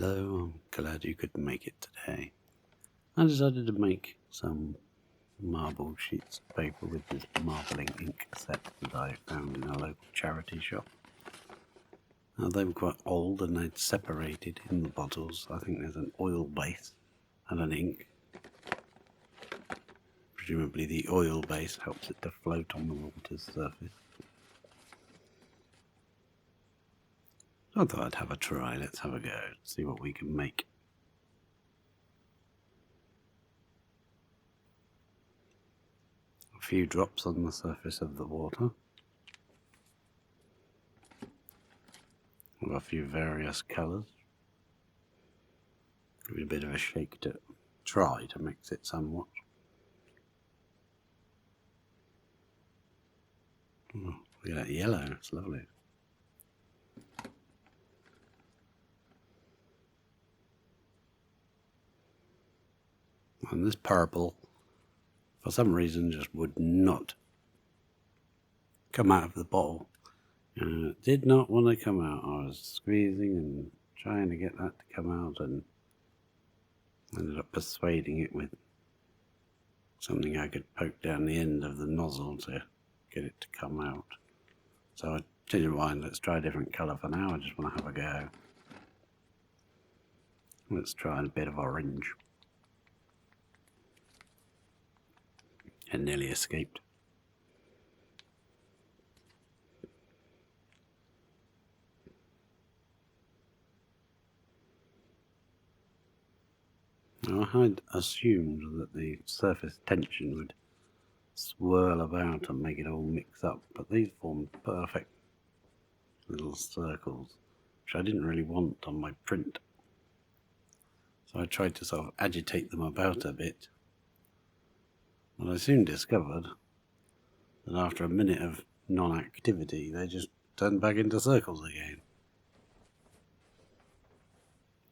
Hello, I'm glad you could make it today. I decided to make some marble sheets of paper with this marbling ink set that I found in a local charity shop. Now, they were quite old and they'd separated in the bottles. I think there's an oil base and an ink. Presumably the oil base helps it to float on the water's surface. I thought I'd have a try. Let's have a go, see what we can make. A few drops on the surface of the water. With a few various colours. Give it a bit of a shake to try to mix it somewhat. Oh, look at that yellow, it's lovely. And this purple, for some reason, just would not come out of the bottle. It did not want to come out. I was squeezing and trying to get that to come out, and ended up persuading it with something I could poke down the end of the nozzle to get it to come out. So I changed my mind. Let's try a different colour for now. I just want to have a go. Let's try a bit of orange. It nearly escaped. Now, I had assumed that the surface tension would swirl about and make it all mix up, but these formed perfect little circles, which I didn't really want on my print. So I tried to sort of agitate them about a bit, but I soon discovered that after a minute of non-activity, they just turned back into circles again.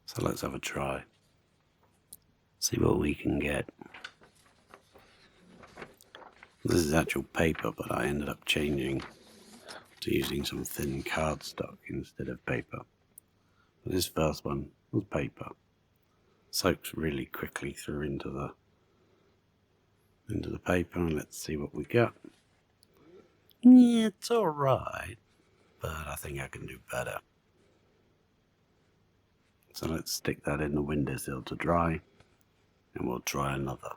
So let's have a try. See what we can get. This is actual paper, but I ended up changing to using some thin cardstock instead of paper. But this first one was paper. Soaks really quickly through into the paper, and let's see what we got. Yeah, it's alright, but I think I can do better. So let's stick that in the windowsill to dry, and we'll try another.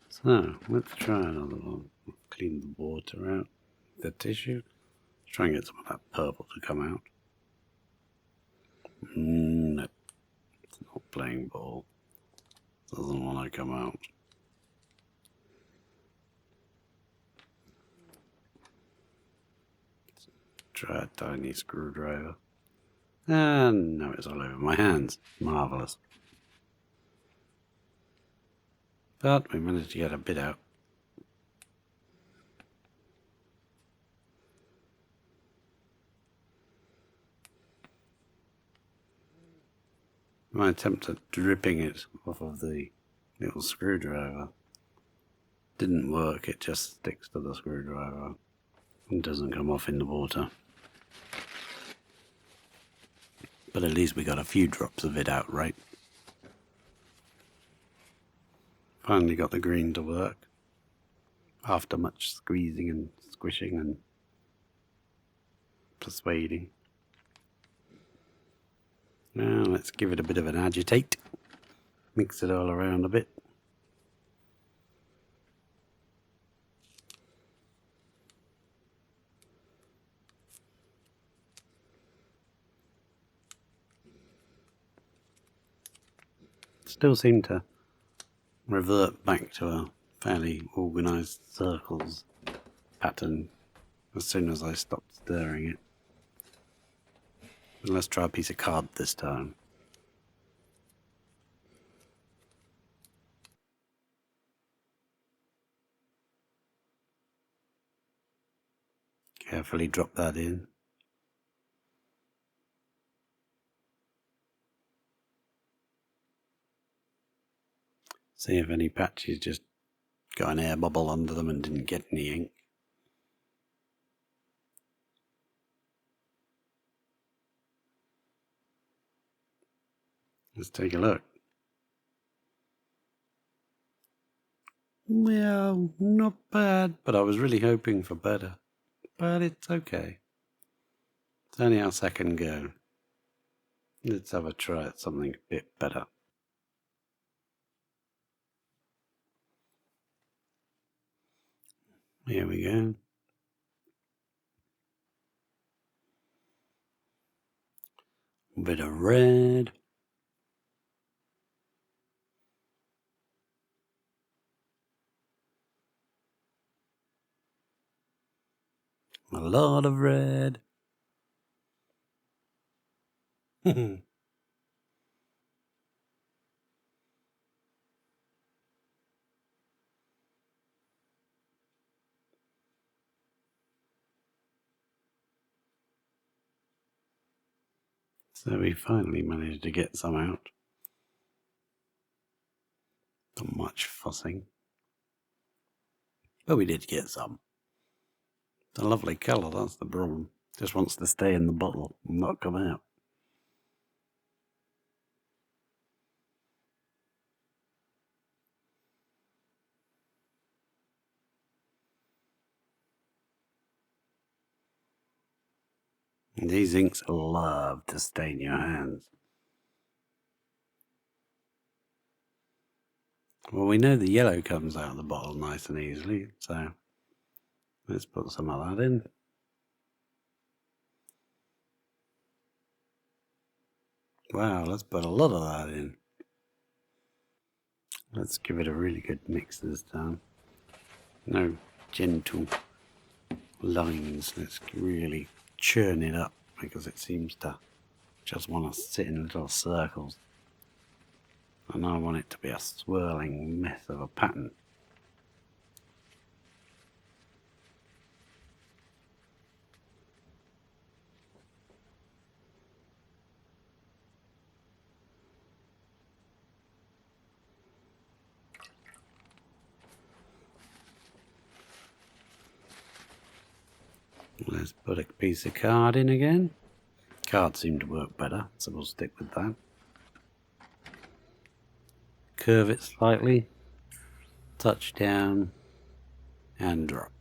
So let's try another one. Clean the water out, the tissue. Try and get some of that purple to come out. No, it's not playing ball. Doesn't want to come out. Try a tiny screwdriver. And now it's all over my hands. Marvellous. But we managed to get a bit out. My attempt at dripping it off of the little screwdriver didn't work. It just sticks to the screwdriver and doesn't come off in the water. But at least we got a few drops of it out, right? Finally got the green to work after much squeezing and squishing and persuading. Now let's give it a bit of an agitate. Mix it all around a bit. Still seem to revert back to a fairly organised circles pattern as soon as I stop stirring it. But let's try a piece of card this time. Carefully drop that in. See if any patches just got an air bubble under them and didn't get any ink. Let's take a look. Well, not bad, but I was really hoping for better. But it's okay. It's only our second go. Let's have a try at something a bit better. Here we go. A bit of red. A lot of red. So we finally managed to get some out. Not much fussing. But we did get some. It's a lovely colour, that's the problem. Just wants to stay in the bottle and not come out. And these inks love to stain your hands. Well, we know the yellow comes out of the bottle nice and easily, so let's put some of that in. Wow, let's put a lot of that in. Let's give it a really good mix this time. No gentle lines. Let's really churn it up because it seems to just want to sit in little circles. And I want it to be a swirling mess of a pattern. Let's put a piece of card in again. Cards seem to work better, so we'll stick with that. Curve it slightly, touch down, and drop.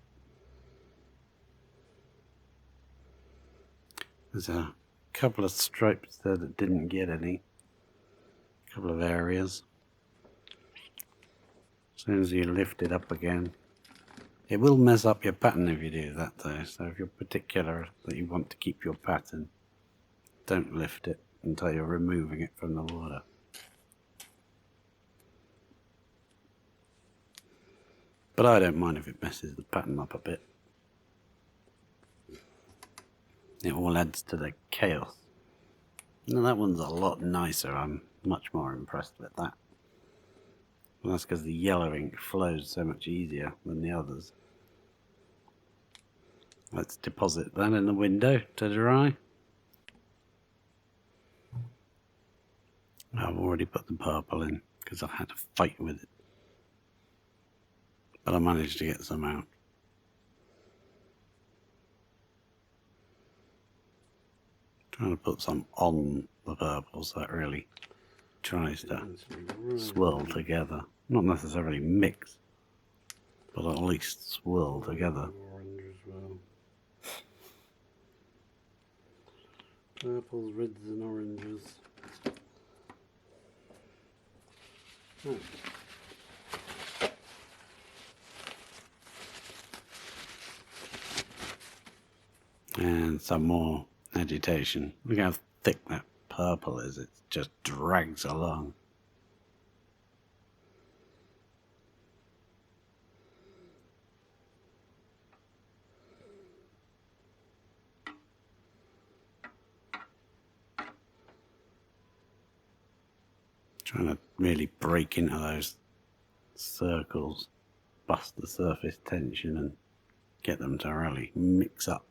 There's a couple of stripes there that didn't get any. A couple of areas. As soon as you lift it up again, it will mess up your pattern if you do that though. So if you're particular that you want to keep your pattern, don't lift it until you're removing it from the water. But I don't mind if it messes the pattern up a bit. It all adds to the chaos. Now that one's a lot nicer. I'm much more impressed with that. Well, that's because the yellow ink flows so much easier than the others. Let's deposit that in the window to dry. I've already put the purple in because I had to fight with it. But I managed to get some out. Trying to put some on the purple so it really tries to swirl together. Not necessarily mix, but at least swirl together. Orange as well. Purples, reds and oranges. Oh. And some more agitation. Look how thick that purple is. It just drags along. Trying to really break into those circles, bust the surface tension and get them to really mix up.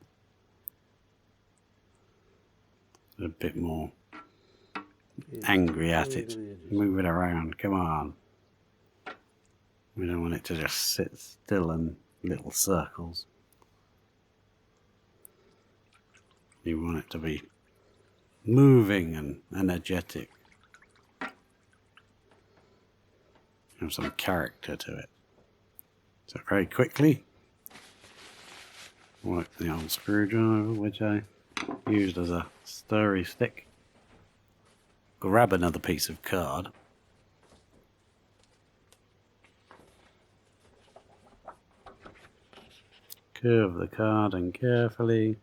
A bit more angry at it. Move it around, come on. We don't want it to just sit still in little circles. You want it to be moving and energetic. have some character to it. So very quickly, work the old screwdriver, which I used as a stirry stick. Grab another piece of card. Curve the card and carefully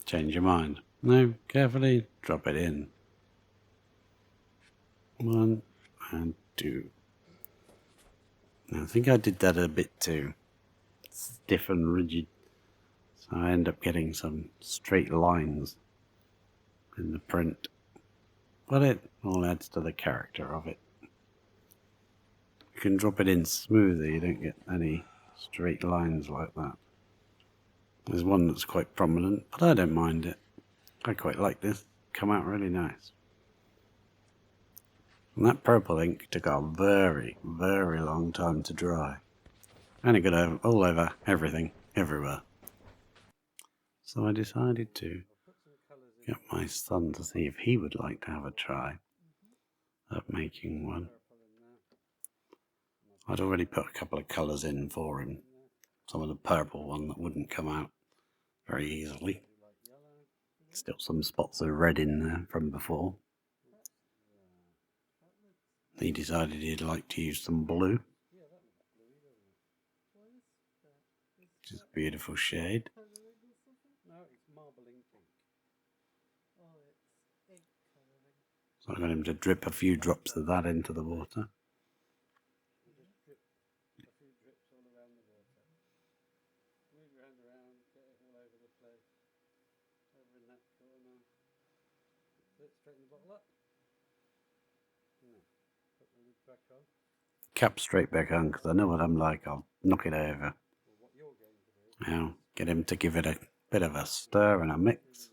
change your mind. No, carefully drop it in. 1 and 2. I think I did that a bit too stiff and rigid, so I end up getting some straight lines in the print, but it all adds to the character of it. You can drop it in smoother, you don't get any straight lines like that. There's one that's quite prominent, but I don't mind it. I quite like this. Come out really nice. And that purple ink took a very, very long time to dry. And it got all over everything, everywhere. So I decided to get my son to see if he would like to have a try at making one. I'd already put a couple of colours in for him. Some of the purple one that wouldn't come out very easily. Still some spots of red in there from before. He decided he'd like to use some blue, which is a beautiful shade. So I got him to drip a few drops of that into the water. Cap straight back on, because I know what I'm like. I'll knock it over. Now, get him to give it a bit of a stir and a mix.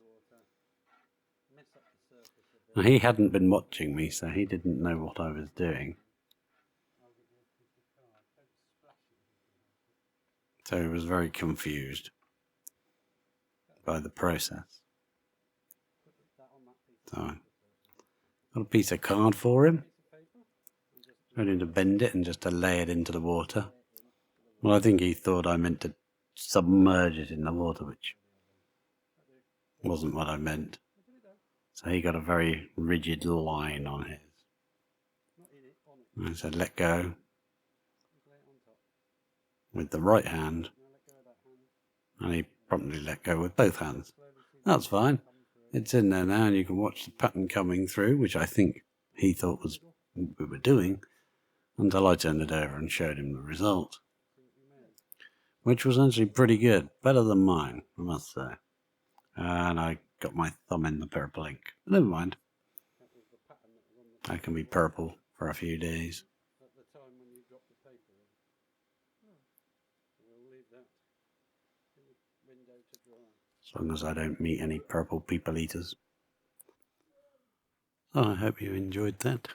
Now, he hadn't been watching me, so he didn't know what I was doing. So he was very confused by the process. So I got a piece of card for him. Ready to bend it and just to lay it into the water. Well, I think he thought I meant to submerge it in the water, which wasn't what I meant. So he got a very rigid line on his. I said, let go with the right hand, and he promptly let go with both hands. That's fine. It's in there now, and you can watch the pattern coming through, which I think he thought was what we were doing, until I turned it over and showed him the result, which was actually pretty good, better than mine, I must say. And I got my thumb in the purple ink. But never mind. I can be purple for a few days. As long as I don't meet any purple people eaters. So I hope you enjoyed that.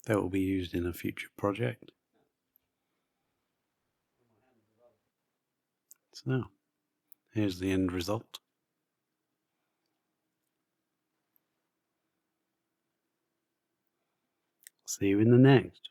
That will be used in a future project. So, here's the end result. See you in the next.